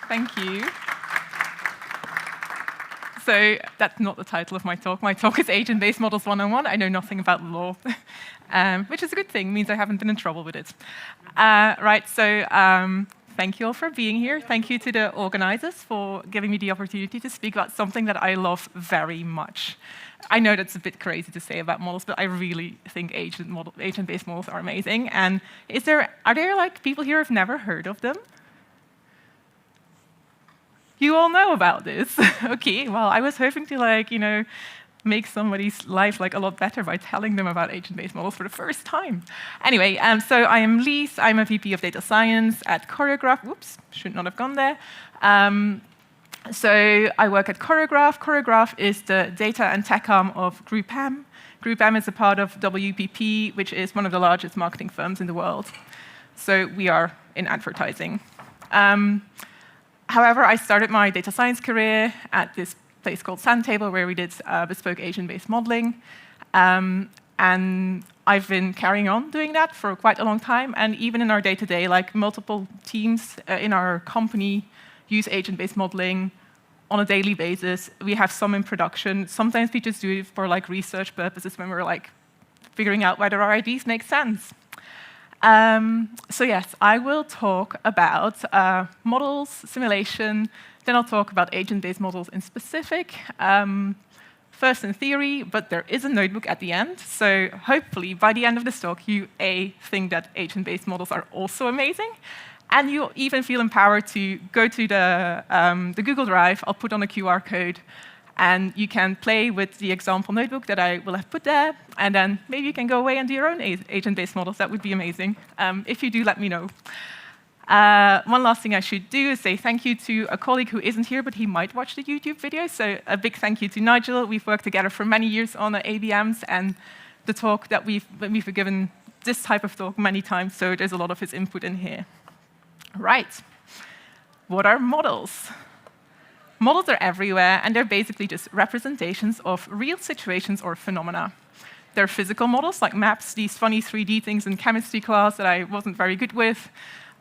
Thank you. So that's not the title of my talk. My talk is Agent-Based Models 101. I know nothing about the law, which is a good thing. It means I haven't been in trouble with it. Thank you all for being here. Thank you to the organizers for giving me the opportunity to speak about something that I love very much. I know that's a bit crazy to say about models, but I really think agent-based models are amazing. And are there like people here who've never heard of them? You all know about this. Okay, well, I was hoping to make somebody's life a lot better by telling them about agent-based models for the first time. Anyway, so I am Lies. I'm a VP of Data Science at Choreograph. Oops, should not have gone there. So I work at Choreograph. Choreograph is the data and tech arm of GroupM. GroupM is a part of WPP, which is one of the largest marketing firms in the world. So we are in advertising. However, I started my data science career at this place called Sandtable, where we did bespoke agent-based modeling. And I've been carrying on doing that for quite a long time. And even in our day-to-day, multiple teams in our company use agent-based modeling on a daily basis. We have some in production. Sometimes we just do it for research purposes when we're figuring out whether our ideas make sense. So yes, I will talk about models, simulation, then I'll talk about agent-based models in specific. First in theory, but there is a notebook at the end, so hopefully by the end of this talk, you think that agent-based models are also amazing, and you'll even feel empowered to go to the Google Drive. I'll put on a QR code, and you can play with the example notebook that I will have put there, and then maybe you can go away and do your own agent-based models. That would be amazing. If you do, let me know. One last thing I should do is say thank you to a colleague who isn't here, but he might watch the YouTube video. So a big thank you to Nigel. We've worked together for many years on the ABMs, and the talk that we've given this type of talk many times, so there's a lot of his input in here. Right. What are models? Models are everywhere, and they're basically just representations of real situations or phenomena. They're physical models, like maps, these funny 3D things in chemistry class that I wasn't very good with.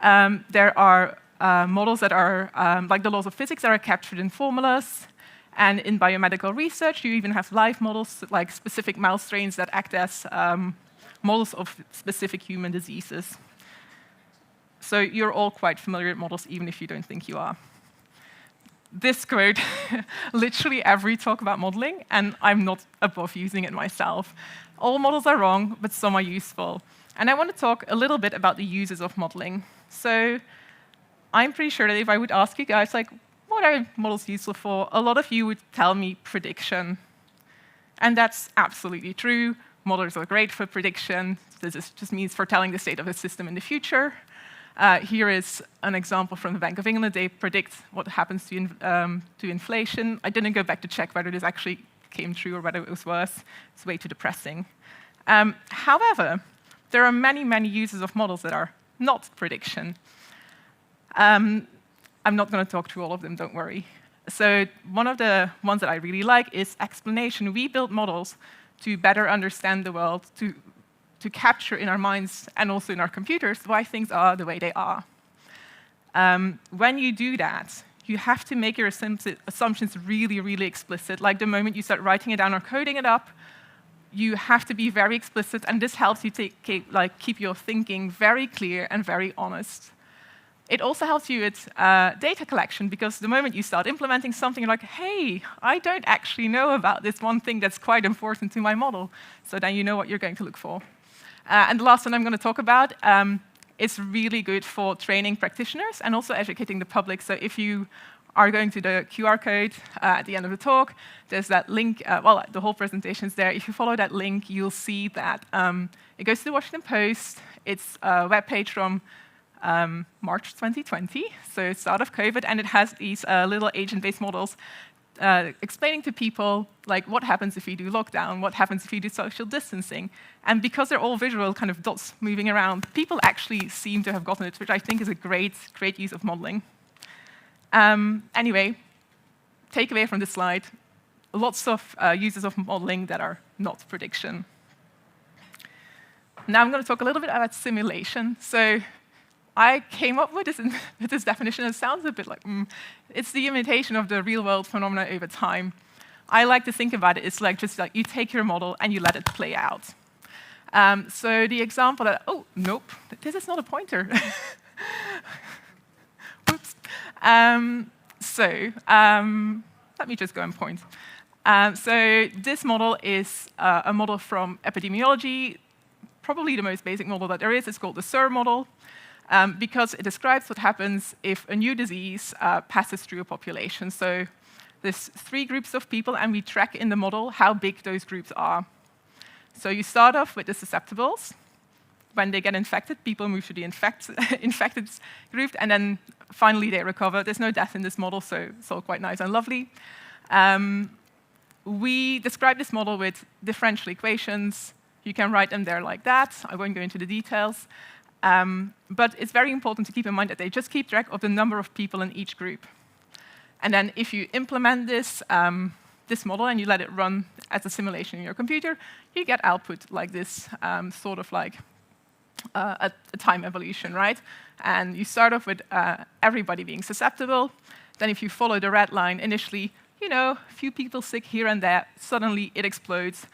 There are models that are like the laws of physics that are captured in formulas. And in biomedical research, you even have live models, like specific mouse strains that act as models of specific human diseases. So you're all quite familiar with models, even if you don't think you are. This quote, literally every talk about modeling, and I'm not above using it myself. All models are wrong, but some are useful. And I want to talk a little bit about the uses of modeling. So I'm pretty sure that if I would ask you guys, what are models useful for, a lot of you would tell me prediction. And that's absolutely true. Models are great for prediction. This just means foretelling the state of the system in the future. Here is an example from the Bank of England. They predict what happens to inflation. I didn't go back to check whether this actually came true or whether it was worse. It's way too depressing. However, there are many, many uses of models that are not prediction. I'm not going to talk through all of them, don't worry. So one of the ones that I really like is explanation. We build models to better understand the world, to capture in our minds and also in our computers why things are the way they are. When you do that, you have to make your assumptions really, really explicit. Like the moment you start writing it down or coding it up, you have to be very explicit, and this helps you keep your thinking very clear and very honest. It also helps you with data collection, because the moment you start implementing something, you're like, hey, I don't actually know about this one thing that's quite important to my model. So then you know what you're going to look for. And the last one I'm going to talk about is really good for training practitioners and also educating the public. So if you are going to the QR code at the end of the talk, there's that link. Well, the whole presentation is there. If you follow that link, you'll see that it goes to the Washington Post. It's a web page from March 2020, so start of COVID, and it has these little agent-based models explaining to people what happens if you do lockdown, what happens if you do social distancing. And because they're all visual, kind of dots moving around, people actually seem to have gotten it, which I think is a great use of modeling. Anyway, takeaway from this slide, lots of uses of modeling that are not prediction. Now I'm going to talk a little bit about simulation. So I came up with this definition. It sounds a bit like, it's the imitation of the real-world phenomena over time. I like to think about it, it's like just like you take your model and you let it play out. So the example that, oh, nope, this is not a pointer. Oops. Let me just go and point. So this model is a model from epidemiology, probably the most basic model that there is. It's called the SIR model, because it describes what happens if a new disease passes through a population. So there's 3 groups of people, and we track in the model how big those groups are. So you start off with the susceptibles. When they get infected, people move to the infected group, and then finally they recover. There's no death in this model, so it's all quite nice and lovely. We describe this model with differential equations. You can write them there like that. I won't go into the details. But it's very important to keep in mind that they just keep track of the number of people in each group. And then if you implement this, this model and you let it run as a simulation in your computer, you get output like this, sort of like a time evolution, right? And you start off with everybody being susceptible. Then if you follow the red line, initially, you know, a few people sick here and there, suddenly it explodes,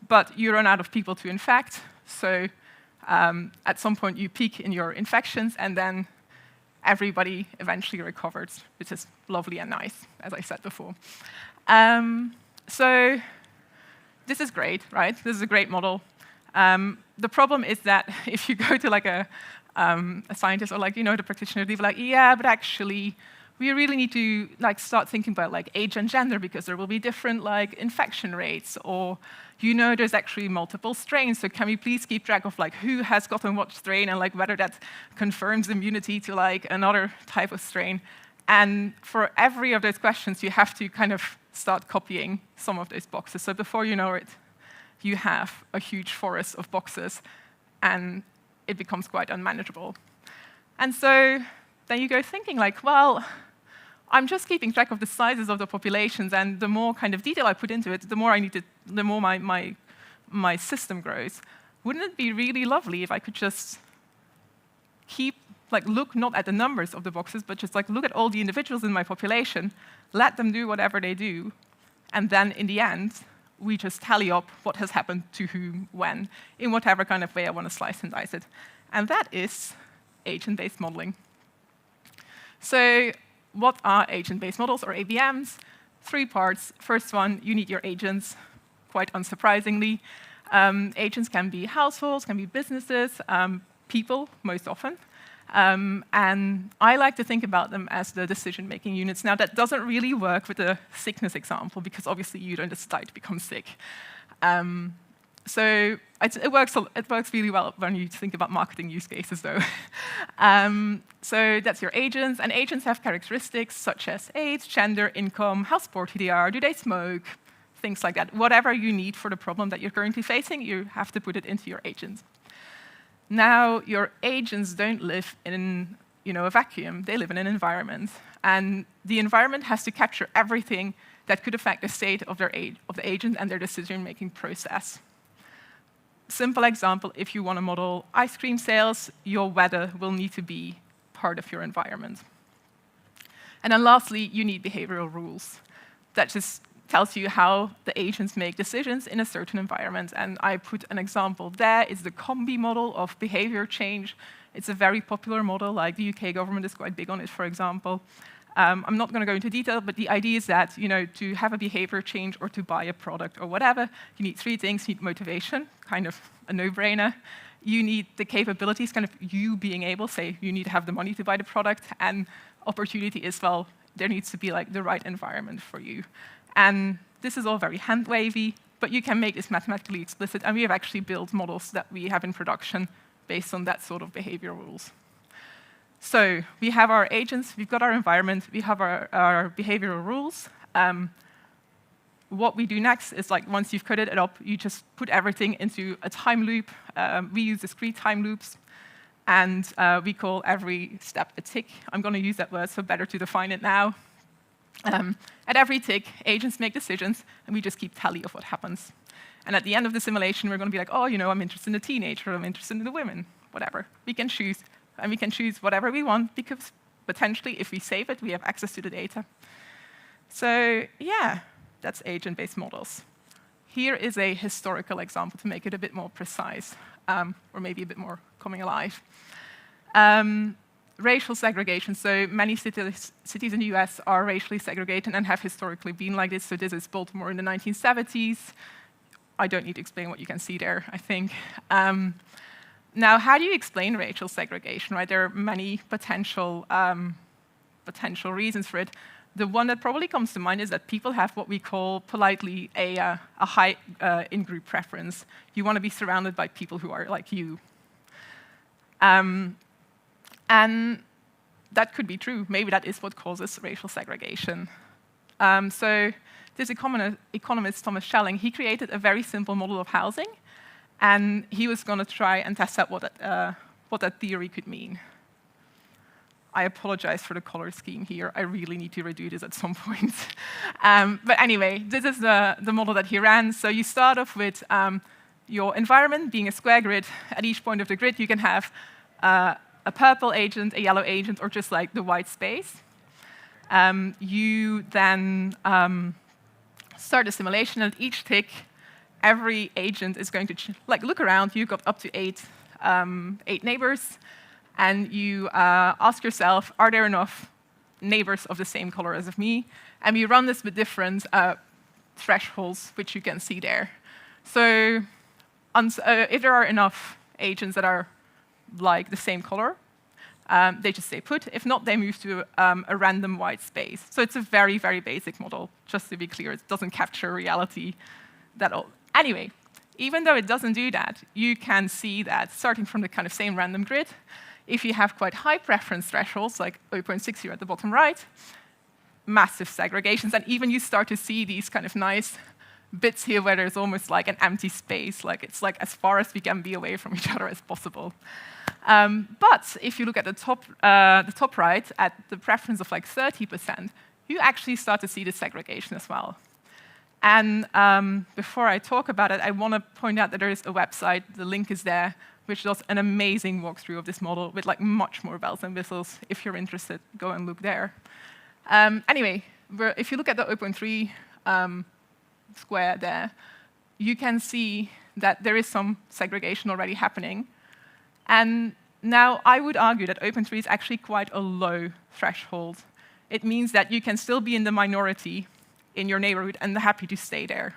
but you run out of people to infect. So at some point you peak in your infections, and then everybody eventually recovers, which is lovely and nice, as I said before. So this is great, right? This is a great model. The problem is that if you go to like a scientist or like, you know, the practitioner, they'll be like, yeah, but actually, we really need to like start thinking about like age and gender, because there will be different like infection rates, or you know, there's actually multiple strains. So can we please keep track of like who has gotten what strain, and like whether that confirms immunity to like another type of strain? And for every of those questions, you have to kind of start copying some of those boxes. So before you know it, you have a huge forest of boxes, and it becomes quite unmanageable. And so then you go thinking like, well, I'm just keeping track of the sizes of the populations, and the more kind of detail I put into it, the more my system grows. Wouldn't it be really lovely if I could just look not at the numbers of the boxes, but just like look at all the individuals in my population, let them do whatever they do, and then in the end, we just tally up what has happened to whom, when, in whatever kind of way I want to slice and dice it. And that is agent-based modeling. So what are agent-based models, or ABMs? 3 parts. First one, you need your agents, quite unsurprisingly. Agents can be households, can be businesses, people, most often. And I like to think about them as the decision-making units. Now, that doesn't really work with the sickness example, because obviously you don't decide to become sick. So it works really well when you think about marketing use cases, though. So that's your agents, and agents have characteristics such as age, gender, income, how sporty they are, do they smoke, things like that. Whatever you need for the problem that you're currently facing, you have to put it into your agent. Now, your agents don't live in a vacuum. They live in an environment, and the environment has to capture everything that could affect the state of the agent and their decision-making process. Simple example, if you want to model ice cream sales, your weather will need to be part of your environment. And then lastly, you need behavioral rules. That just tells you how the agents make decisions in a certain environment. And I put an example there. It's the combi model of behavior change. It's a very popular model, like the UK government is quite big on it, for example. I'm not going to go into detail, but the idea is that to have a behavior change or to buy a product or whatever, you need 3 things. You need motivation, kind of a no-brainer. You need the capabilities, kind of you being able, say, you need to have the money to buy the product, and opportunity as well. There needs to be like the right environment for you. And this is all very hand-wavy, but you can make this mathematically explicit, and we have actually built models that we have in production based on that sort of behavior rules. So we have our agents, we've got our environment, we have our behavioral rules. What we do next is, like, once you've coded it up, you just put everything into a time loop. We use discrete time loops, and we call every step a tick. I'm going to use that word, so better to define it now. At every tick, agents make decisions, and we just keep tally of what happens. And at the end of the simulation, we're going to be like, oh, I'm interested in the teenager, or I'm interested in the women, whatever. We can choose and we can choose whatever we want because potentially, if we save it, we have access to the data. So yeah, that's agent-based models. Here is a historical example to make it a bit more precise, or maybe a bit more coming alive. Racial segregation. So many cities in the US are racially segregated and have historically been like this. So this is Baltimore in the 1970s. I don't need to explain what you can see there, I think. Now, how do you explain racial segregation, right? There are many potential reasons for it. The one that probably comes to mind is that people have what we call politely a high in-group preference. You want to be surrounded by people who are like you. And that could be true. Maybe that is what causes racial segregation. So this economist, Thomas Schelling, he created a very simple model of housing, and he was going to try and test out what that theory could mean. I apologize for the color scheme here. I really need to redo this at some point. But anyway, this is the model that he ran. So you start off with your environment being a square grid. At each point of the grid, you can have a purple agent, a yellow agent, or just like the white space. You then start a simulation, and at each tick, every agent is going to look around. You've got up to eight neighbors, and you ask yourself, are there enough neighbors of the same color as me? And we run this with different thresholds, which you can see there. So if there are enough agents that are like the same color, they just stay put. If not, they move to a random white space. So it's a very, very basic model, just to be clear. It doesn't capture reality at all. Anyway, even though it doesn't do that, you can see that starting from the kind of same random grid, if you have quite high preference thresholds, like 0.6 here at the bottom right, massive segregations, and even you start to see these kind of nice bits here where there's almost like an empty space, like it's like as far as we can be away from each other as possible. But if you look at the top right, at the preference of like 30%, you actually start to see the segregation as well. And before I talk about it, I want to point out that there is a website, the link is there, which does an amazing walkthrough of this model with like much more bells and whistles. If you're interested, go and look there. Anyway, if you look at the 0.3 square there, you can see that there is some segregation already happening. And now I would argue that 0.3 is actually quite a low threshold. It means that you can still be in the minority in your neighborhood and happy to stay there.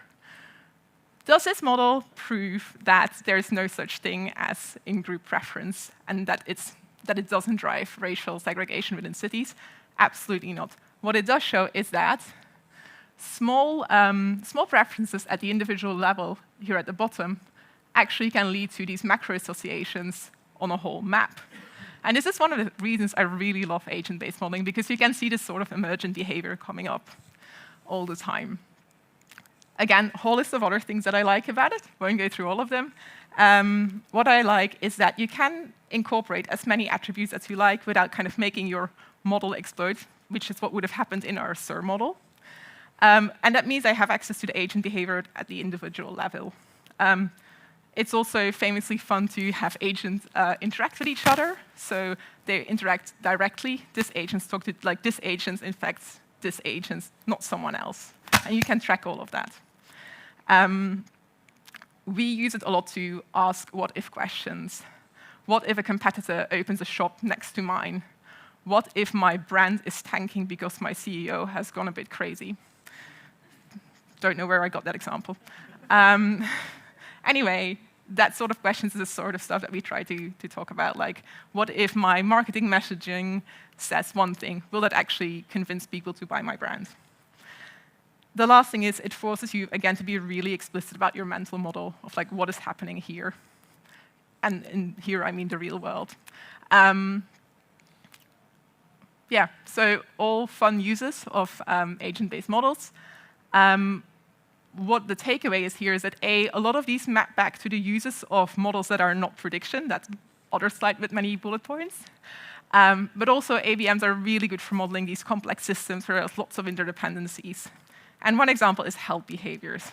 Does this model prove that there is no such thing as in-group preference and that it doesn't drive racial segregation within cities? Absolutely not. What it does show is that small preferences at the individual level here at the bottom actually can lead to these macro associations on a whole map. And this is one of the reasons I really love agent-based modeling, because you can see this sort of emergent behavior coming up all the time. Again, a whole list of other things that I like about it. Won't go through all of them. What I like is that you can incorporate as many attributes as you like without kind of making your model explode, which is what would have happened in our SIR model. And that means I have access to the agent behavior at the individual level. It's also famously fun to have agents interact with each other. So they interact directly. This agent talks to, like, this agent infects this agent, not someone else. And you can track all of that. We use it a lot to ask what-if questions. What if a competitor opens a shop next to mine? What if my brand is tanking because my CEO has gone a bit crazy? Don't know where I got that example. Anyway, that sort of questions is the sort of stuff that we try to talk about. Like, what if my marketing messaging says one thing? Will that actually convince people to buy my brand? The last thing is it forces you, again, to be really explicit about your mental model of like what is happening here. And in here, I mean the real world. Yeah, so all fun uses of agent-based models. What the takeaway is here is that a lot of these map back to the uses of models that are not prediction. That's other slide with many bullet points. But also ABMs are really good for modeling these complex systems where there's lots of interdependencies. And one example is health behaviors.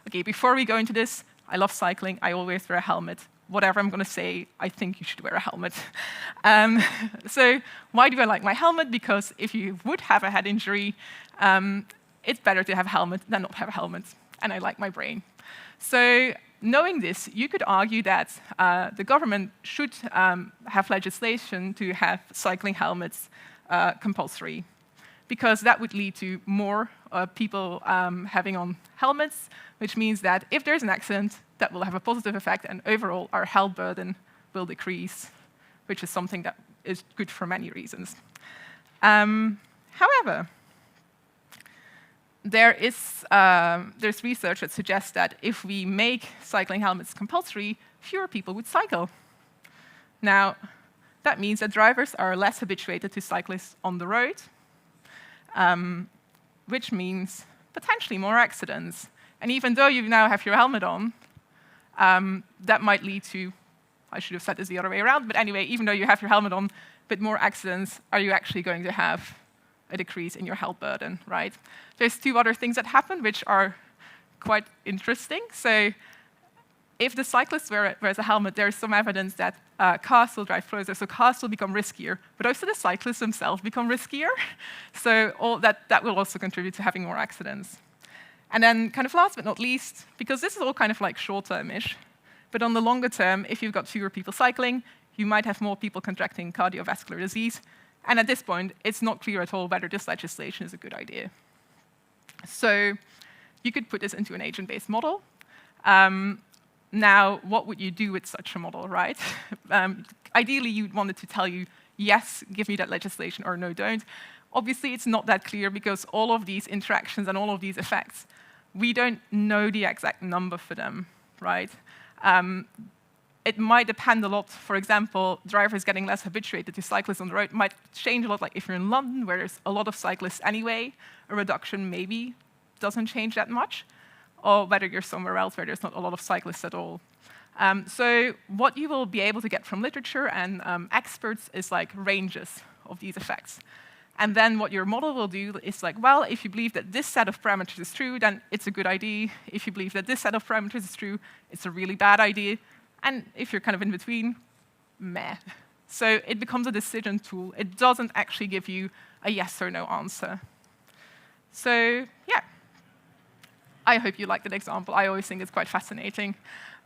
Okay, before we go into this, I love cycling. I always wear a helmet. whatever I'm going to say, I think you should wear a helmet. So why do I like my helmet? Because if you would have a head injury, it's better to have a helmet than not have a helmet. And I like my brain. So knowing this, you could argue that the government should have legislation to have cycling helmets compulsory, because that would lead to more people having on helmets, which means that if there's an accident, that will have a positive effect, and overall our health burden will decrease, which is something that is good for many reasons. However, there's research that suggests that if we make cycling helmets compulsory, fewer people would cycle. Now, that means that drivers are less habituated to cyclists on the road, which means potentially more accidents. And even though you now have your helmet on, that might lead to, I should have said this the other way around, but anyway, even though you have your helmet on, but more accidents, are you actually going to have a decrease in your health burden, right? There's two other things that happen which are quite interesting. So if the cyclist wears a helmet, there's some evidence that cars will drive closer, so cars will become riskier, but also the cyclists themselves become riskier. So all that will also contribute to having more accidents. And then kind of last but not least, because this is all kind of like short-term-ish, but on the longer term, if you've got fewer people cycling, you might have more people contracting cardiovascular disease. And at this point, it's not clear at all whether this legislation is a good idea. So you could put this into an agent-based model. Now, what would you do with such a model, right? Ideally, you'd want it to tell you, yes, give me that legislation, or no, don't. Obviously, it's not that clear because all of these interactions and all of these effects, we don't know the exact number for them, right? It might depend a lot. For example, drivers getting less habituated to cyclists on the road might change a lot. Like if you're in London, where there's a lot of cyclists anyway, a reduction maybe doesn't change that much. Or whether you're somewhere else where there's not a lot of cyclists at all. So what you will be able to get from literature and experts is like ranges of these effects. And then what your model will do is like, well, if you believe that this set of parameters is true, then it's a good idea. If you believe that this set of parameters is true, it's a really bad idea. And if you're kind of in between, meh. So it becomes a decision tool. It doesn't actually give you a yes or no answer. So yeah, I hope you like that example. I always think it's quite fascinating.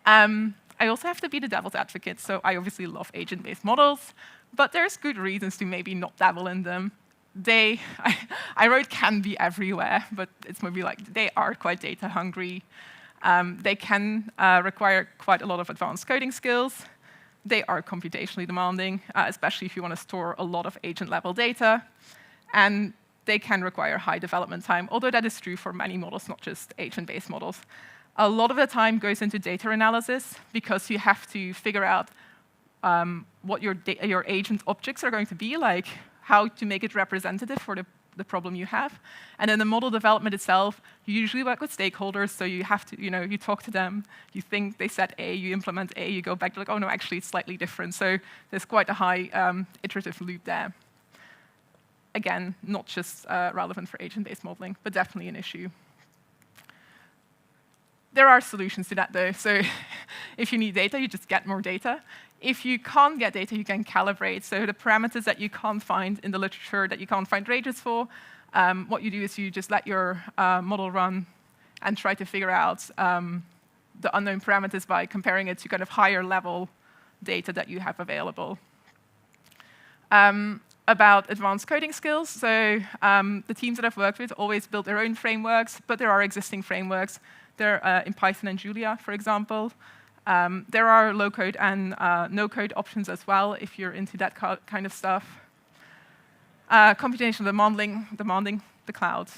I also have to be the devil's advocate, so I obviously love agent-based models, but there's good reasons to maybe not dabble in them. I wrote can be everywhere, but it's maybe like they are quite data hungry. They can require quite a lot of advanced coding skills. They are computationally demanding, especially if you want to store a lot of agent-level data. And they can require high development time, although that is true for many models, not just agent-based models. A lot of the time goes into data analysis because you have to figure out what your agent objects are going to be like, how to make it representative for the problem you have. And in the model development itself, you usually work with stakeholders, so you have to, you talk to them, you think they said A, you implement A, you go back to like, oh no, actually it's slightly different. So there's quite a high iterative loop there. Again, not just relevant for agent-based modeling, but definitely an issue. There are solutions to that, though. So if you need data, you just get more data. If you can't get data, you can calibrate. So the parameters that you can't find in the literature, that you can't find ranges for, what you do is you just let your model run and try to figure out the unknown parameters by comparing it to kind of higher-level data that you have available. About advanced coding skills. So the teams that I've worked with always build their own frameworks, but there are existing frameworks. They're in Python and Julia, for example. There are low-code and no-code options as well, if you're into that kind of stuff. Computational demanding the cloud.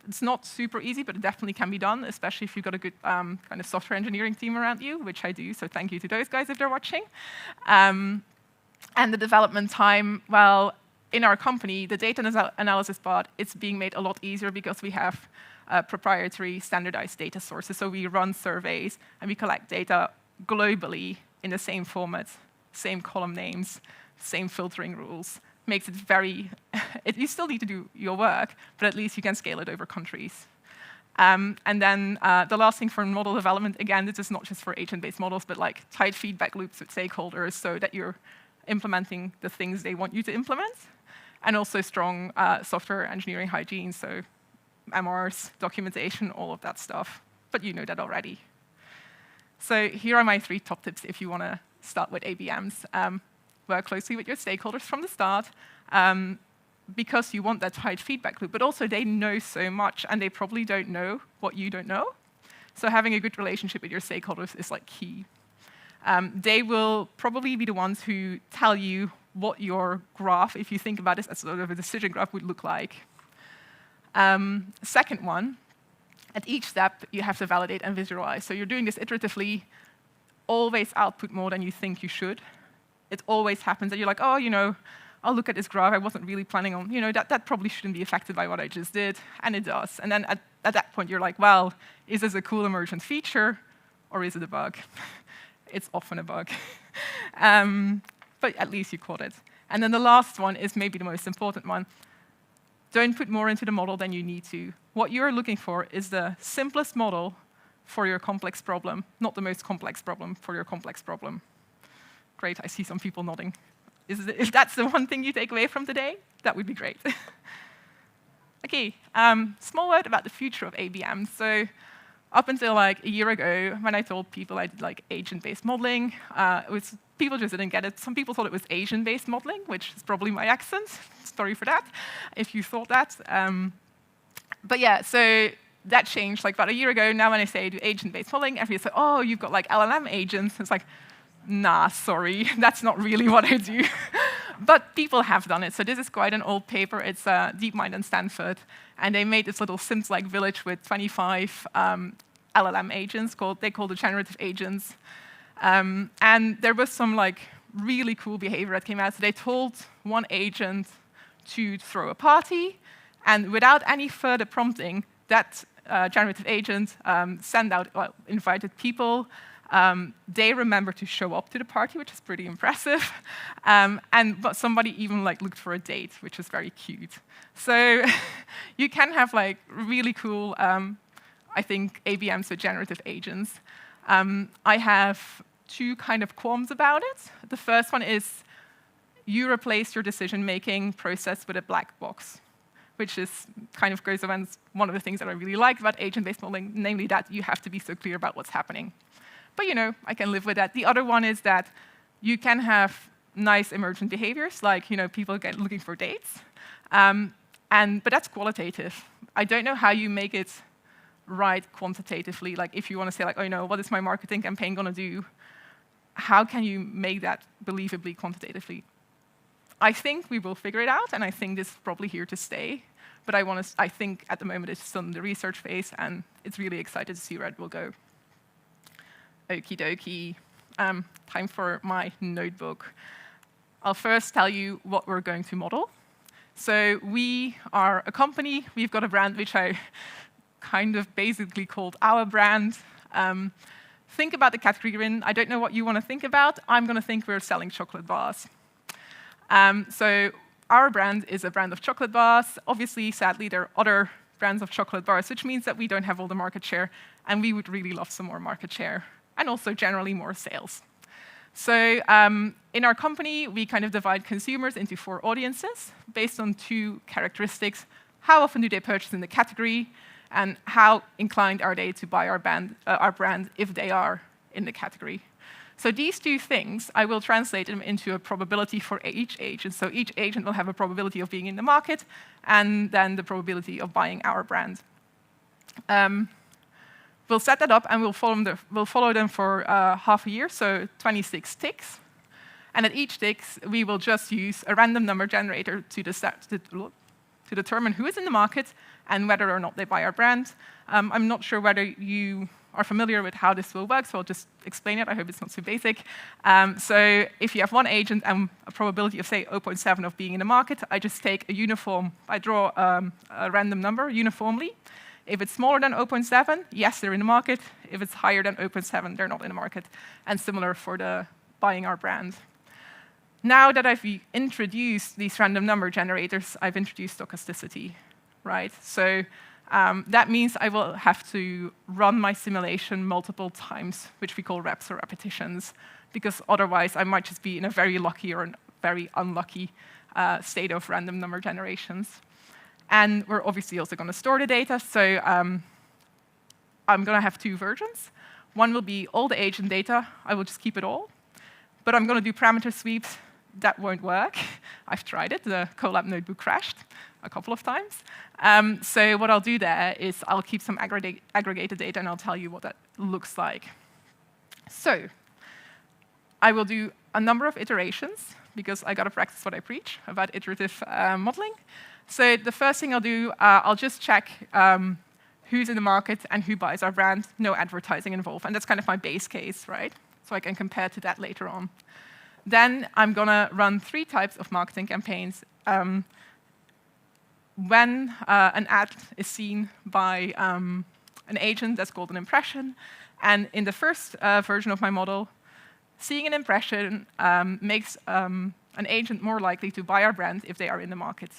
It's not super easy, but it definitely can be done, especially if you've got a good kind of software engineering team around you, which I do, so thank you to those guys if they're watching. And the development time, well, in our company, the data analysis part, it's being made a lot easier because we have proprietary standardized data sources. So we run surveys, and we collect data globally in the same format, same column names, same filtering rules. Makes it very, you still need to do your work, but at least you can scale it over countries. And then the last thing for model development, again, this is not just for agent-based models, but like tight feedback loops with stakeholders so that you're implementing the things they want you to implement. And also strong software engineering hygiene, so MRs, documentation, all of that stuff. But you know that already. So here are my 3 top tips if you want to start with ABMs. Work closely with your stakeholders from the start, because you want that tight feedback loop. But also they know so much, and they probably don't know what you don't know. So having a good relationship with your stakeholders is like key. They will probably be the ones who tell you what your graph, if you think about this as sort of a decision graph, would look like. Second one, at each step, you have to validate and visualize. So you're doing this iteratively, always output more than you think you should. It always happens that you're like, oh, I'll look at this graph. I wasn't really planning on, that probably shouldn't be affected by what I just did, and it does. And then at that point, you're like, well, is this a cool emergent feature, or is it a bug? It's often a bug. But at least you caught it. And then the last one is maybe the most important one. Don't put more into the model than you need to. What you're looking for is the simplest model for your complex problem, not the most complex problem for your complex problem. Great, I see some people nodding. If that's the one thing you take away from today, that would be great. OK, small word about the future of ABM. So up until like a year ago, when I told people I did like agent-based modeling, people just didn't get it. Some people thought it was Asian-based modeling, which is probably my accent. Sorry for that, if you thought that. But yeah, so that changed like about a year ago. Now when I say I do agent-based modeling, everybody says, oh, you've got like LLM agents. It's like, nah, sorry, that's not really what I do. But people have done it. So this is quite an old paper. It's DeepMind and Stanford. And they made this little Sims-like village with 25 LLM agents, they call the generative agents. And there was some like really cool behavior that came out. So they told one agent to throw a party. And without any further prompting, that generative agent invited people. They remember to show up to the party, which is pretty impressive. But somebody even like looked for a date, which is very cute. So you can have like really cool, I think, ABMs with generative agents. I have 2 kind of qualms about it. The first one is you replace your decision-making process with a black box, which is kind of goes against one of the things that I really like about agent-based modeling, namely that you have to be so clear about what's happening. But I can live with that. The other one is that you can have nice emergent behaviors, like people get looking for dates, but that's qualitative. I don't know how you make it right quantitatively. Like if you want to say like, oh what is my marketing campaign going to do? How can you make that believably quantitatively? I think we will figure it out, and I think this is probably here to stay. But I think at the moment it's still in the research phase, and it's really excited to see where it will go. Okie dokie. Time for my notebook. I'll first tell you what we're going to model. So we are a company. We've got a brand which I kind of basically called our brand. Think about the category you're in. I don't know what you want to think about. I'm going to think we're selling chocolate bars. So our brand is a brand of chocolate bars. Obviously, sadly, there are other brands of chocolate bars, which means that we don't have all the market share, and we would really love some more market share, and also generally more sales. So in our company, we kind of divide consumers into 4 audiences based on 2 characteristics. How often do they purchase in the category, and how inclined are they to buy our brand if they are in the category? So these 2 things, I will translate them into a probability for each agent. So each agent will have a probability of being in the market, and then the probability of buying our brand. We'll set that up, and we'll follow them for half a year, so 26 ticks. And at each tick, we will just use a random number generator to determine who is in the market and whether or not they buy our brand. I'm not sure whether you are familiar with how this will work, so I'll just explain it. I hope it's not too basic. So if you have one agent and a probability of, say, 0.7 of being in the market, I just take I draw a random number uniformly. If it's smaller than 0.7, yes, they're in the market. If it's higher than 0.7, they're not in the market. And similar for the buying our brand. Now that I've introduced these random number generators, I've introduced stochasticity, right? So That means I will have to run my simulation multiple times, which we call reps or repetitions, because otherwise I might just be in a very lucky or a very unlucky state of random number generations. And we're obviously also going to store the data, so I'm going to have two versions. One will be all the agent data. I will just keep it all. But I'm going to do parameter sweeps. That won't work. I've tried it. The Colab notebook crashed a couple of times. So what I'll do there is I'll keep some aggregated data, and I'll tell you what that looks like. So I will do a number of iterations, because I got to practice what I preach about iterative modeling. So the first thing I'll do, I'll just check who's in the market and who buys our brand, no advertising involved. And that's kind of my base case, right? So I can compare to that later on. Then I'm going to run 3 types of marketing campaigns. When an ad is seen by an agent, that's called an impression. And in the first version of my model, seeing an impression makes an agent more likely to buy our brand if they are in the market.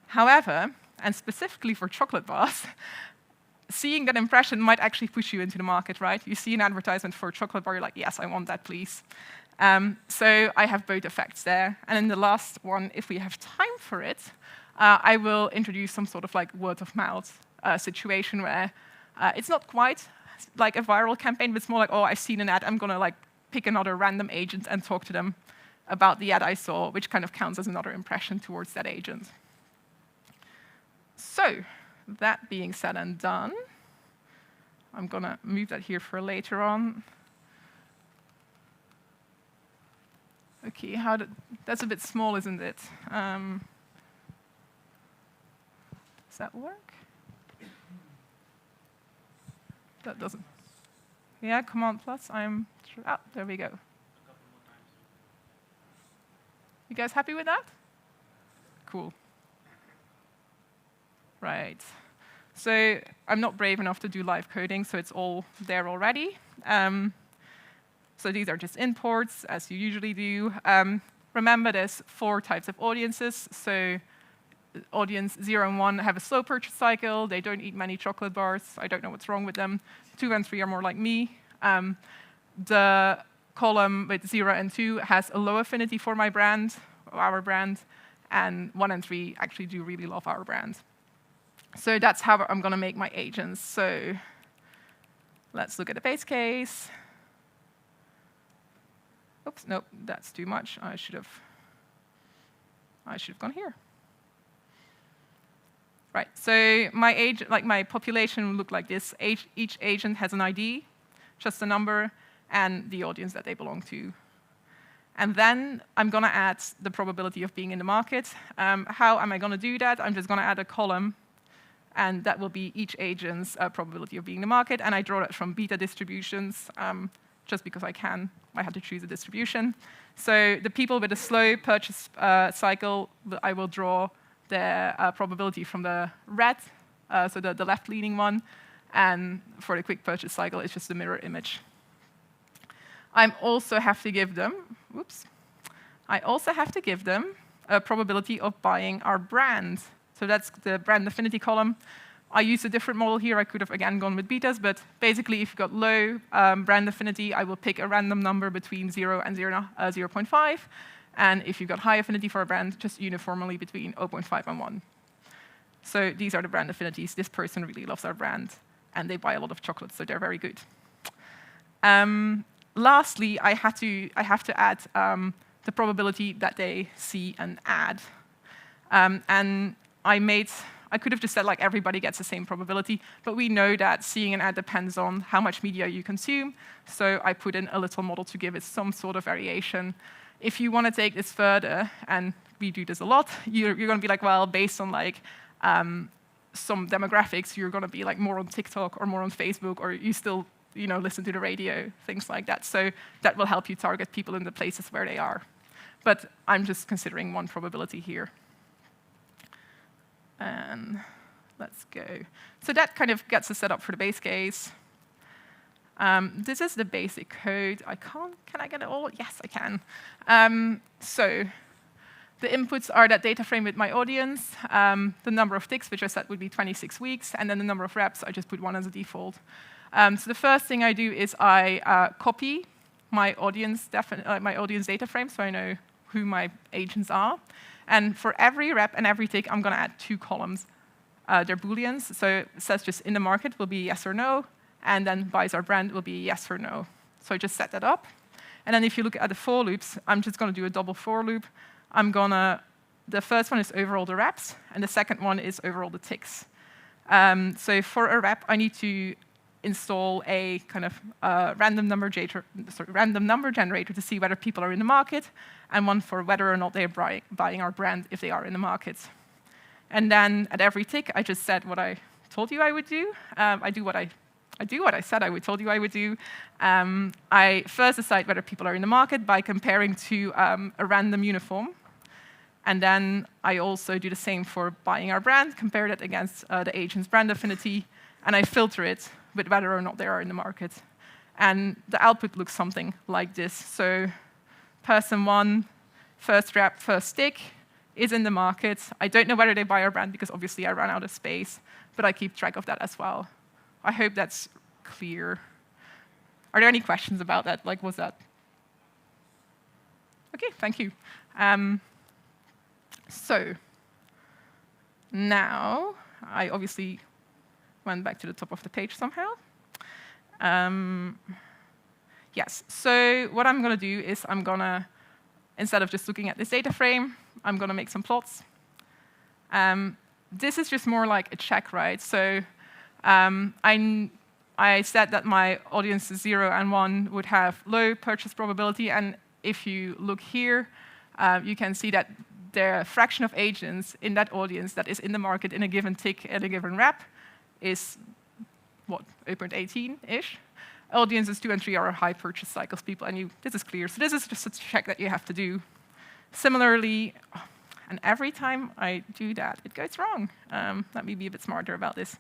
However, and specifically for chocolate bars, seeing that impression might actually push you into the market, right? You see an advertisement for a chocolate bar, you're like, yes, I want that, please. So I have both effects there. And in the last one, if we have time for it, I will introduce some sort of like word of mouth situation where it's not quite like a viral campaign, but it's more like, oh, I've seen an ad, I'm going to like pick another random agent and talk to them about the ad I saw, which kind of counts as another impression towards that agent. So that being said and done, I'm going to move that here for later on. OK, that's a bit small, isn't it? Does that work? That doesn't. Yeah, Command+. There we go. You guys happy with that? Cool. Right. So I'm not brave enough to do live coding, so it's all there already. So these are just imports, as you usually do. Remember, there's 4 types of audiences. So audience 0 and 1 have a slow purchase cycle. They don't eat many chocolate bars. I don't know what's wrong with them. 2 and 3 are more like me. The column with 0 and 2 has a low affinity for my brand, or our brand. And 1 and 3 actually do really love our brand. So that's how I'm going to make my agents. So let's look at the base case. Oops, nope, that's too much. I should have gone here. Right, so my agent, like my population will look like this. Each agent has an ID, just a number, and the audience that they belong to. And then I'm going to add the probability of being in the market. How am I going to do that? I'm just going to add a column, and that will be each agent's probability of being in the market. And I draw that from beta distributions, just because I can. I had to choose a distribution. So the people with a slow purchase cycle, I will draw their probability from the red, so the left-leaning one. And for the quick purchase cycle, it's just a mirror image. I also have to give them, a probability of buying our brand. So that's the brand affinity column. I used a different model here. I could have, again, gone with betas. But basically, if you've got low brand affinity, I will pick a random number between 0 and 0.5. And if you've got high affinity for a brand, just uniformly between 0.5 and 1. So these are the brand affinities. This person really loves our brand, and they buy a lot of chocolates, so they're very good. Lastly, I have to add the probability that they see an ad. And I could have just said, like, everybody gets the same probability, but we know that seeing an ad depends on how much media you consume. So I put in a little model to give it some sort of variation. If you want to take this further, and we do this a lot, you're going to be like, well, based on like some demographics, you're going to be like more on TikTok or more on Facebook, or you still listen to the radio, things like that. So that will help you target people in the places where they are. But I'm just considering one probability here. And let's go. So that kind of gets us set up for the base case. This is the basic code. Can I get it all? Yes, I can. So The inputs are that data frame with my audience, the number of ticks, which I said would be 26 weeks, and then the number of reps, I just put 1 as a default. So the first thing I do is I copy my audience data frame, so I know who my agents are. And for every rep and every tick, I'm going to add 2 columns. They're Booleans, so it says just in the market will be yes or no, and then buys our brand will be yes or no. So I just set that up. And then if you look at the for loops, I'm just going to do a double for loop. The first one is over all the reps, and the second one is over all the ticks. So for a rep, I need to install a kind of random number generator to see whether people are in the market, and one for whether or not they're buying our brand if they are in the market. And then at every tick, I just said what I told you I would do. I do what I said I told you I would do. I first decide whether people are in the market by comparing to a random uniform. And then I also do the same for buying our brand, compare that against the agent's brand affinity, and I filter it with whether or not they are in the market. And the output looks something like this. So person 1, first rep, first tick, is in the market. I don't know whether they buy our brand because obviously I ran out of space, but I keep track of that as well. I hope that's clear. Are there any questions about that? Like, was that? OK, thank you. So now I obviously went back to the top of the page somehow. Yes, so what I'm going to do is I'm going to, instead of just looking at this data frame, I'm going to make some plots. This is just more like a check, right? So I said that my audience 0 and 1 would have low purchase probability, and if you look here, you can see that the fraction of agents in that audience that is in the market in a given tick at a given rep is, what, 0.18-ish? Audiences 2 and 3 are high purchase cycles people, and this is clear. So this is just a check that you have to do. Similarly, and every time I do that, it goes wrong. Let me be a bit smarter about this.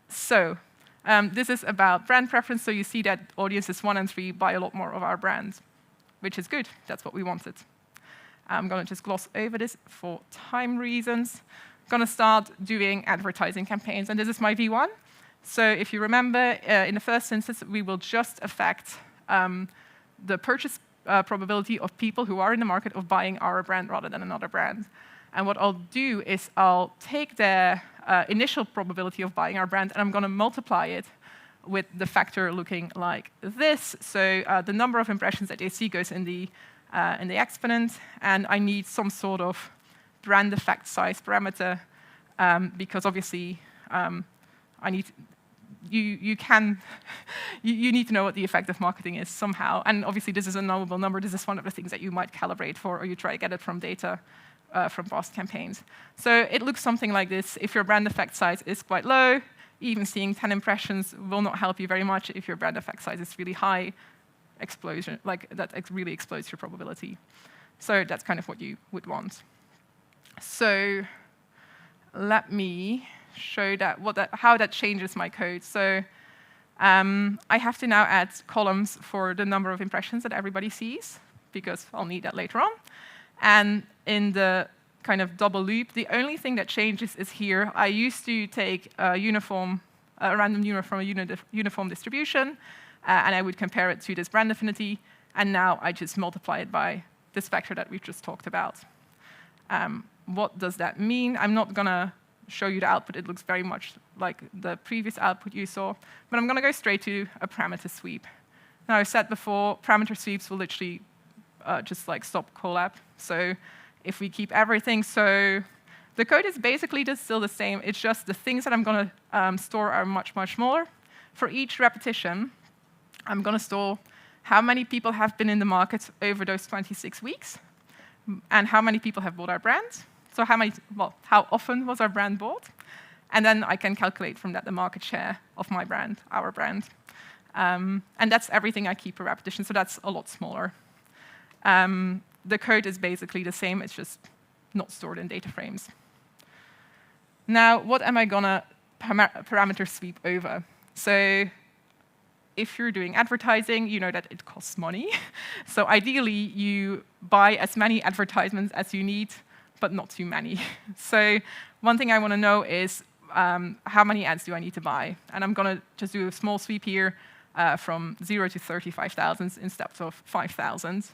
So this is about brand preference. So you see that audiences 1 and 3 buy a lot more of our brand, which is good. That's what we wanted. I'm going to just gloss over this for time reasons. I'm going to start doing advertising campaigns, and this is my V1. So if you remember, in the first instance, we will just affect the purchase probability of people who are in the market of buying our brand rather than another brand. And what I'll do is I'll take their initial probability of buying our brand, and I'm going to multiply it with the factor looking like this. So the number of impressions that they see goes in the exponent, and I need some sort of brand effect size parameter because obviously I need you need to know what the effect of marketing is somehow. And obviously this is a knowable number. This is one of the things that you might calibrate for, or you try to get it from data from past campaigns. So it looks something like this. If your brand effect size is quite low, even seeing 10 impressions will not help you very much. If your brand effect size is really high, explosion, like that really explodes your probability. So that's kind of what you would want. So let me show how that changes my code. So I have to now add columns for the number of impressions that everybody sees, because I'll need that later on. And in the kind of double loop, the only thing that changes is here. I used to take a random unit from a uniform distribution, and I would compare it to this brand affinity, and now I just multiply it by this factor that we just talked about. What does that mean? I'm not going to show you the output. It looks very much like the previous output you saw, but I'm going to go straight to a parameter sweep. Now, I said before, parameter sweeps will literally just like stop collab. So if we keep everything, so the code is basically just still the same. It's just the things that I'm going to store are much, much smaller. For each repetition, I'm going to store how many people have been in the market over those 26 weeks, and how many people have bought our brand. So how often was our brand bought? And then I can calculate from that the market share of my brand, our brand. And that's everything I keep per repetition, so that's a lot smaller. The code is basically the same, it's just not stored in data frames. Now, what am I going to parameter sweep over? So if you're doing advertising, you know that it costs money. So ideally, you buy as many advertisements as you need but not too many. So one thing I want to know is how many ads do I need to buy? And I'm going to just do a small sweep here from 0 to 35,000 instead of 5,000.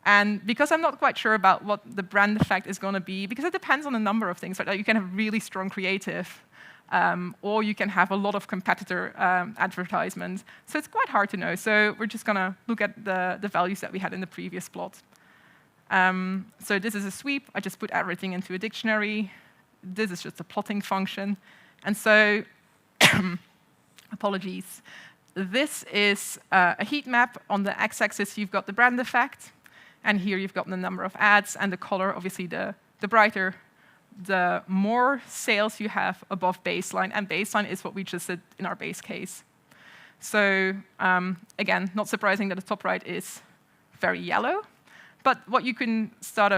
And because I'm not quite sure about what the brand effect is going to be, because it depends on a number of things. Right? Like you can have really strong creative, or you can have a lot of competitor advertisements. So it's quite hard to know. So we're just going to look at the values that we had in the previous plot. So this is a sweep. I just put everything into a dictionary. This is just a plotting function. And so, apologies. This is a heat map. On the x-axis, you've got the brand effect. And here you've got the number of ads and the color. Obviously, the brighter, the more sales you have above baseline. And baseline is what we just did in our base case. So again, not surprising that the top right is very yellow. But what you can start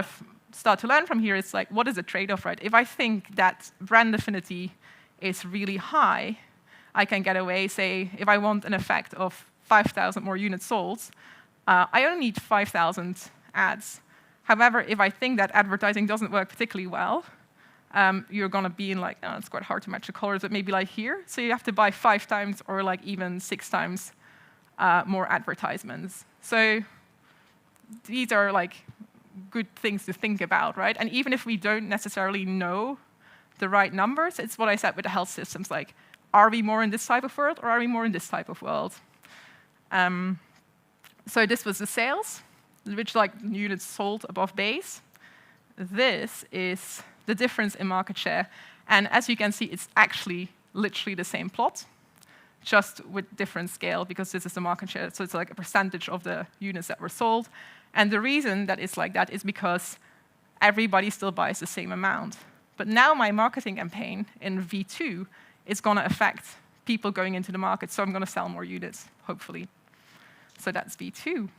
to learn from here is, like, what is the trade-off, right? If I think that brand affinity is really high, I can get away, say, if I want an effect of 5,000 more units sold, I only need 5,000 ads. However, if I think that advertising doesn't work particularly well, you're going to be in, like, oh, it's quite hard to match the colors, but maybe like here. So you have to buy 5 times or like even 6 times more advertisements. So these are like good things to think about, right? And even if we don't necessarily know the right numbers, it's what I said with the health systems, like, are we more in this type of world or are we more in this type of world? So this was the sales, which like units sold above base. This is the difference in market share. And as you can see, it's actually literally the same plot, just with different scale, because this is the market share. So it's like a percentage of the units that were sold. And the reason that it's like that is because everybody still buys the same amount. But now my marketing campaign in V2 is going to affect people going into the market, so I'm going to sell more units, hopefully. So that's V2.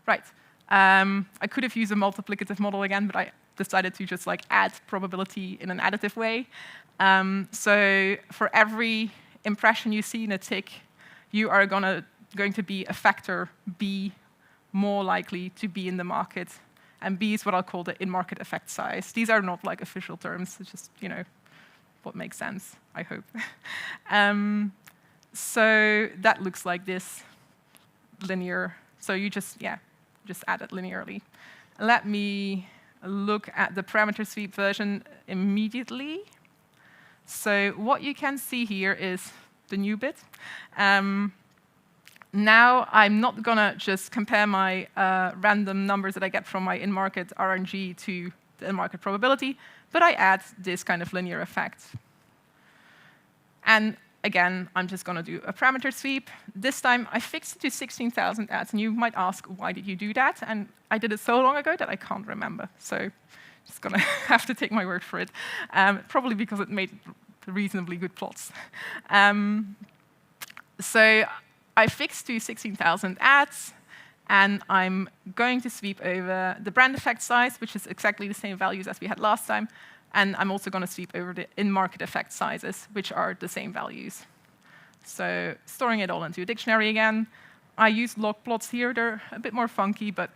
Right. I could have used a multiplicative model again, but I decided to just like add probability in an additive way. So for every impression you see in a tick, you are going to be a factor B more likely to be in the market. And B is what I'll call the in-market effect size. These are not like official terms. It's just, you know, what makes sense, I hope. So that looks like this, linear. So you just add it linearly. Let me look at the parameter sweep version immediately. So what you can see here is the new bit. Now I'm not going to just compare my random numbers that I get from my in-market RNG to the in-market probability, but I add this kind of linear effect. And again, I'm just going to do a parameter sweep. This time, I fixed it to 16,000 ads. And you might ask, why did you do that? And I did it so long ago that I can't remember. So just going to have to take my word for it. Probably because it made reasonably good plots. So I fixed to 16,000 ads. And I'm going to sweep over the brand effect size, which is exactly the same values as we had last time. And I'm also going to sweep over the in-market effect sizes, which are the same values. So storing it all into a dictionary again. I used log plots here. They're a bit more funky, but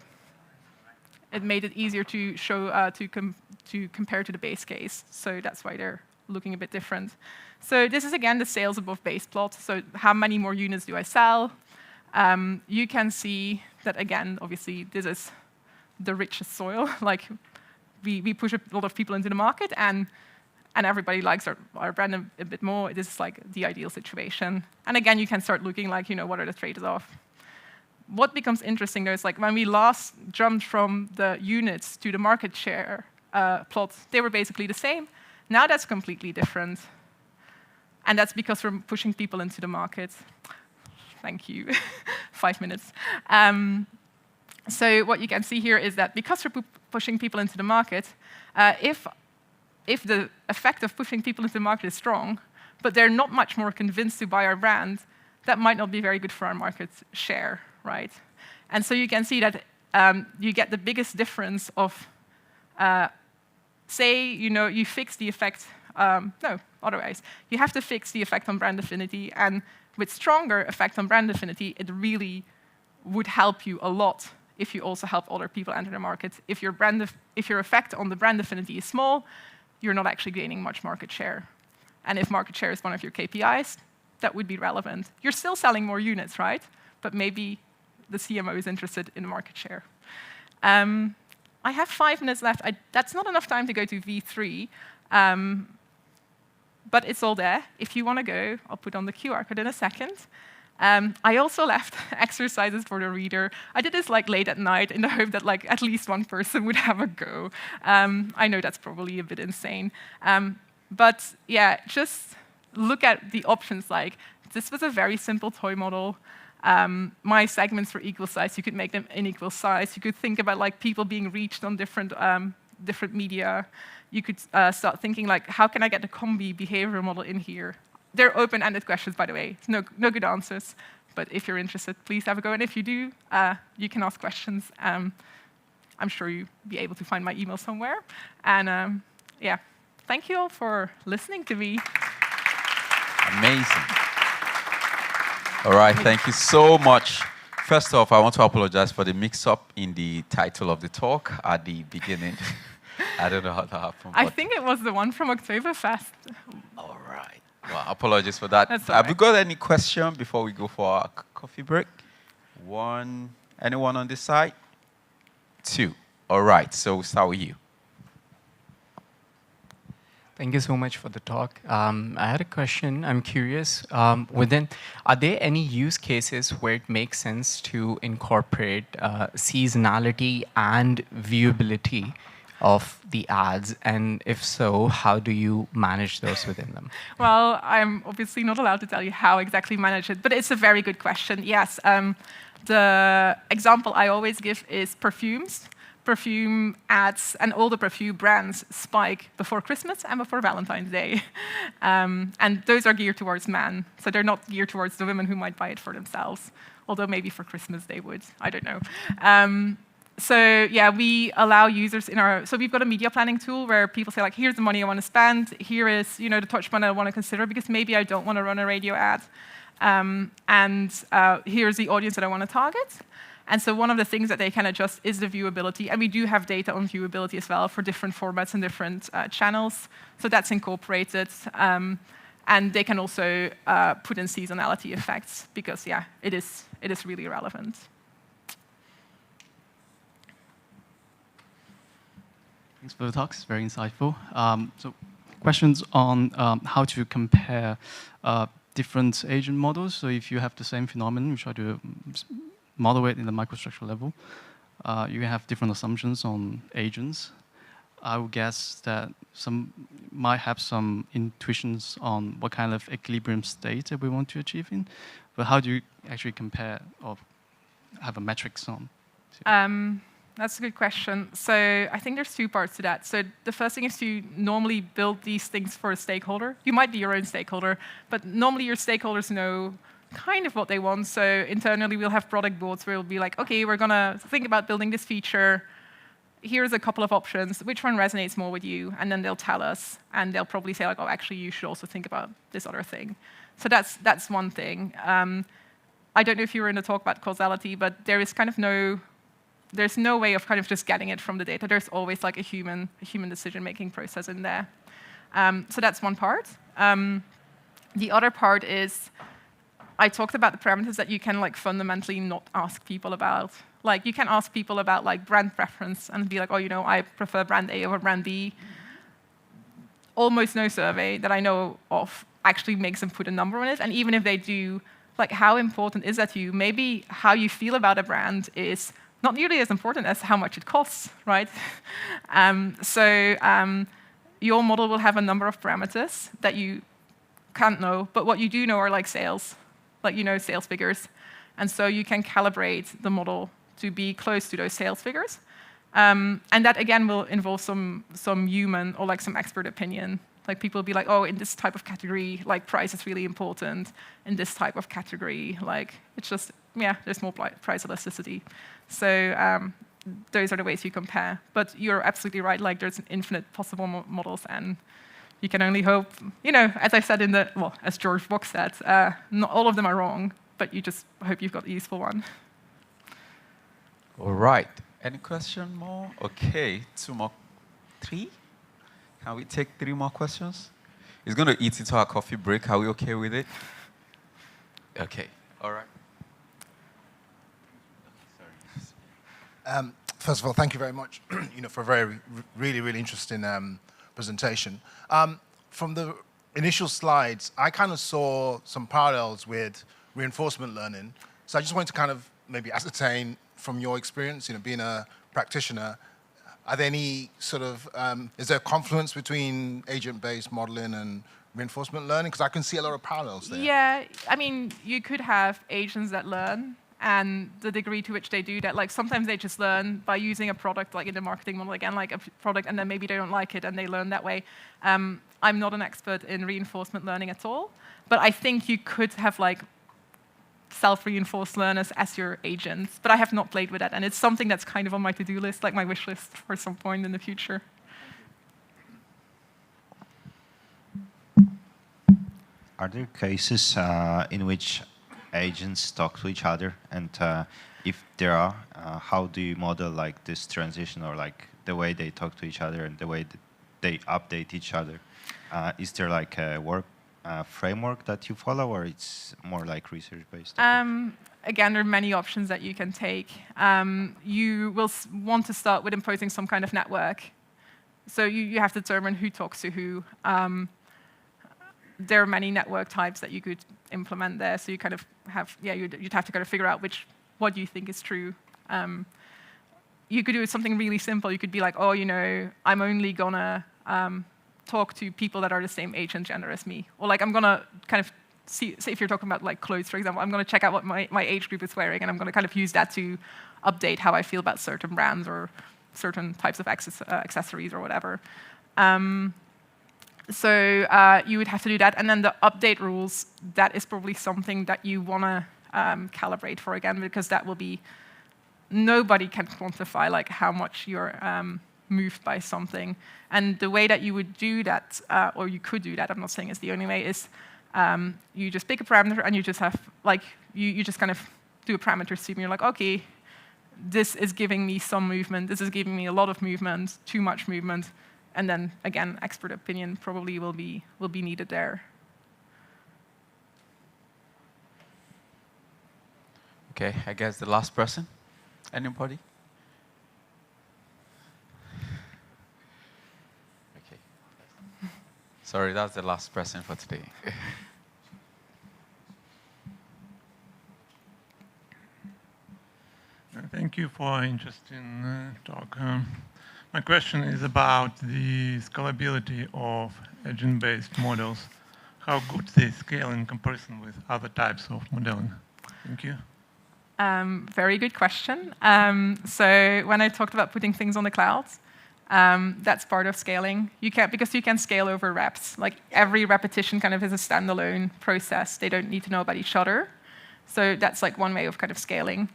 it made it easier to show to compare to the base case. So that's why they're looking a bit different. So this is, again, the sales above base plot. So how many more units do I sell? You can see that, again, obviously, this is the richest soil. Like, we push a lot of people into the market, and everybody likes our brand a bit more. This is like the ideal situation. And again, you can start looking like, you know, what are the trade-offs? What becomes interesting, though, is like when we last jumped from the units to the market share plot, they were basically the same. Now that's completely different. And that's because we're pushing people into the market. Thank you. 5 minutes. So what you can see here is that because we're pushing people into the market, if the effect of pushing people into the market is strong, but they're not much more convinced to buy our brand, that might not be very good for our market share, right? And so you can see that you get the biggest difference of, say, you know, you fix the effect. No, otherwise. You have to fix the effect on brand affinity, and with stronger effect on brand affinity, it really would help you a lot if you also help other people enter the market. If your effect on the brand affinity is small, you're not actually gaining much market share. And if market share is one of your KPIs, that would be relevant. You're still selling more units, right? But maybe the CMO is interested in market share. I have 5 minutes left. That's not enough time to go to V3, but it's all there. If you want to go, I'll put on the QR code in a second. I also left exercises for the reader. I did this late at night in the hope that at least one person would have a go. I know that's probably a bit insane. But yeah, just look at the options. This was a very simple toy model. My segments were equal size. You could make them in equal size. You could think about people being reached on different media. You could start thinking how can I get the combi behavior model in here? They're open-ended questions, by the way. No good answers. But if you're interested, please have a go. And if you do, you can ask questions. I'm sure you'll be able to find my email somewhere. And yeah, thank you all for listening to me. Amazing. All right, thank you so much. First off, I want to apologize for the mix-up in the title of the talk at the beginning. I don't know how that happened. I think it was the one from Oktoberfest. All right. Well, apologies for that. Have you got any question before we go for our coffee break? One. Anyone on this side? 2. All right, so we'll start with you. Thank you so much for the talk. I had a question. I'm curious, are there any use cases where it makes sense to incorporate seasonality and viewability of the ads? And if so, how do you manage those within them? Well, I'm obviously not allowed to tell you how exactly manage it, but it's a very good question. Yes, the example I always give is perfumes. Perfume ads and all the perfume brands spike before Christmas and before Valentine's Day. And those are geared towards men. So they're not geared towards the women who might buy it for themselves. Although maybe for Christmas they would. I don't know. So yeah, we allow users in our... So we've got a media planning tool where people say, here's the money I want to spend. Here is the touch point I want to consider because maybe I don't want to run a radio ad. And here's the audience that I want to target. And so one of the things that they can adjust is the viewability. And we do have data on viewability as well for different formats and different channels. So that's incorporated. And they can also put in seasonality effects because, yeah, it is really relevant. Thanks for the talks. It's very insightful. So questions on how to compare different agent models. So if you have the same phenomenon, you try to model it in the microstructure level. You have different assumptions on agents. I would guess that some might have some intuitions on what kind of equilibrium state that we want to achieve in. But how do you actually compare or have a metrics on? That's a good question. So I think there's 2 parts to that. So the first thing is to normally build these things for a stakeholder. You might be your own stakeholder, but normally your stakeholders know kind of what they want. So internally, we'll have product boards where we'll be like, OK, we're going to think about building this feature. Here's a couple of options. Which one resonates more with you? And then they'll tell us. And they'll probably say, oh, actually, you should also think about this other thing. So that's one thing. I don't know if you were in the talk about causality, but there is kind of there's no way of kind of just getting it from the data. There's always a human decision-making process in there. So that's one part. The other part is I talked about the parameters that you can fundamentally not ask people about. You can ask people about brand preference and be like, oh, I prefer brand A over brand B. Almost no survey that I know of actually makes them put a number on it. And even if they do, how important is that to you? Maybe how you feel about a brand is not nearly as important as how much it costs, right? Your model will have a number of parameters that you can't know, but what you do know are sales. Sales figures. And so you can calibrate the model to be close to those sales figures. And that, again, will involve some human or some expert opinion. People will be like, oh, in this type of category, price is really important. In this type of category, it's just, yeah, there's more price elasticity. So those are the ways you compare. But you're absolutely right. There's infinite possible models, and you can only hope, as I said as George Box said, not all of them are wrong, but you just hope you've got a useful one. All right. Any question more? Okay, 2 more, 3? Can we take 3 more questions? It's going to eat into our coffee break. Are we okay with it? Okay. All right. First of all, thank you very much, for a very, really, really interesting presentation. From the initial slides, I kind of saw some parallels with reinforcement learning. So I just wanted to kind of maybe ascertain from your experience, being a practitioner, are there any sort of, is there a confluence between agent-based modeling and reinforcement learning? Because I can see a lot of parallels there. Yeah, I mean, you could have agents that learn, and the degree to which they do that, like sometimes they just learn by using a product, like in the marketing model again, like a product, and then maybe they don't like it and they learn that way. I'm not an expert in reinforcement learning at all, but I think you could have like self-reinforced learners as your agents, but I have not played with that, and it's something that's kind of on my to-do list, like my wish list for some point in the future. Are there cases in which agents talk to each other, and if there are, how do you model like this transition, or like the way they talk to each other and the way that they update each other? Is there like a work framework that you follow, or it's more like research-based? Again, there are many options that you can take. You will want to start with imposing some kind of network. So you have to determine who talks to who. There are many network types that you could implement there. So you kind of have, you'd have to kind of figure out what you think is true. You could do something really simple. You could be like, oh, I'm only gonna talk to people that are the same age and gender as me. Or like, I'm gonna kind of say if you're talking about like clothes, for example, I'm gonna check out what my age group is wearing, and I'm gonna kind of use that to update how I feel about certain brands or certain types of accessories or whatever. So you would have to do that. And then the update rules, that is probably something that you want to calibrate for again, because that will be, nobody can quantify like how much you're moved by something. And the way that you would do that, or you could do that, I'm not saying it's the only way, is you just pick a parameter and you just have, like, you just kind of do a parameter stream. You're like, okay, this is giving me some movement, this is giving me a lot of movement, too much movement. And then, again, expert opinion probably will be needed there. Okay, I guess the last person. Anybody? Okay. Sorry, that's the last person for today. Thank you for an interesting talk. My question is about the scalability of agent-based models. How good they scale in comparison with other types of modeling? Thank you. Very good question. So when I talked about putting things on the cloud, that's part of scaling. Because you can scale over reps. Like every repetition kind of is a standalone process. They don't need to know about each other. So that's like one way of kind of scaling.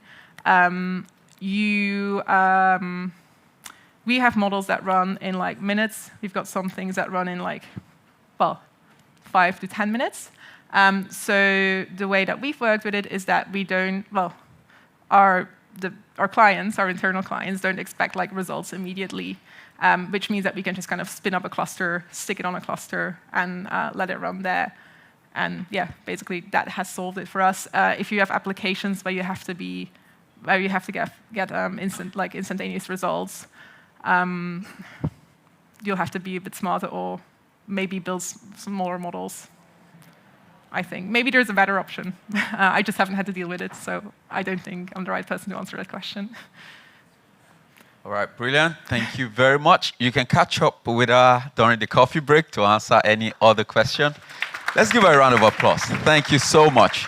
We have models that run in like minutes. We've got some things that run in like, 5 to 10 minutes. So the way that we've worked with it is that we don't, our clients, our internal clients, don't expect like results immediately, which means that we can just kind of spin up a cluster, stick it on a cluster, and let it run there. And yeah, basically that has solved it for us. If you have applications where you have to get instantaneous results, you'll have to be a bit smarter, or maybe build some more models, I think. Maybe there's a better option. I just haven't had to deal with it, so I don't think I'm the right person to answer that question. All right, brilliant. Thank you very much. You can catch up with her during the coffee break to answer any other question. Let's give her a round of applause. Thank you so much.